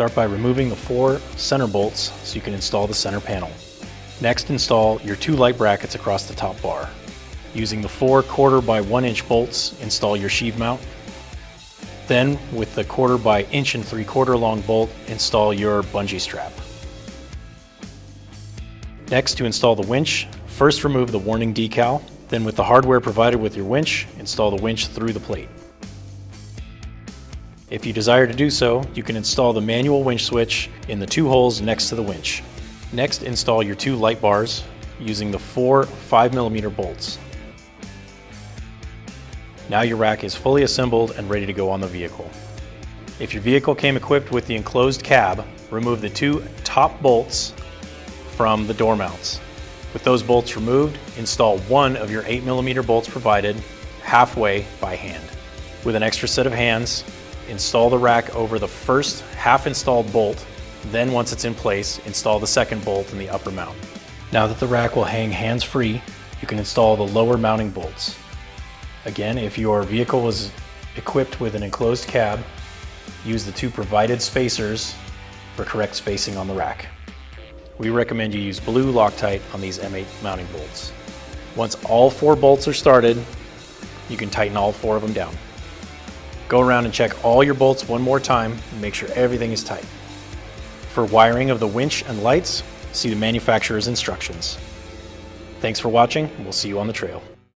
Start by removing the 4 center bolts so you can install the center panel. Next, install your 2 light brackets across the top bar. Using the 4 1/4 by 1 inch bolts, install your sheave mount. Then, with the 1/4 by 1 3/4 inch long bolt, install your bungee strap. Next, to install the winch, first remove the warning decal, then with the hardware provided with your winch, install the winch through the plate. If you desire to do so, you can install the manual winch switch in the 2 holes next to the winch. Next, install your 2 light bars using the 4 5mm bolts. Now your rack is fully assembled and ready to go on the vehicle. If your vehicle came equipped with the enclosed cab, remove the 2 top bolts from the door mounts. With those bolts removed, install one of your 8mm bolts provided halfway by hand. With an extra set of hands, install the rack over the first half installed bolt, then once it's in place, install the second bolt in the upper mount. Now that the rack will hang hands-free, you can install the lower mounting bolts. Again, if your vehicle was equipped with an enclosed cab, use the 2 provided spacers for correct spacing on the rack. We recommend you use blue Loctite on these M8 mounting bolts. Once all 4 bolts are started, you can tighten all 4 of them down. Go around and check all your bolts one more time and make sure everything is tight. For wiring of the winch and lights, see the manufacturer's instructions. Thanks for watching, and we'll see you on the trail.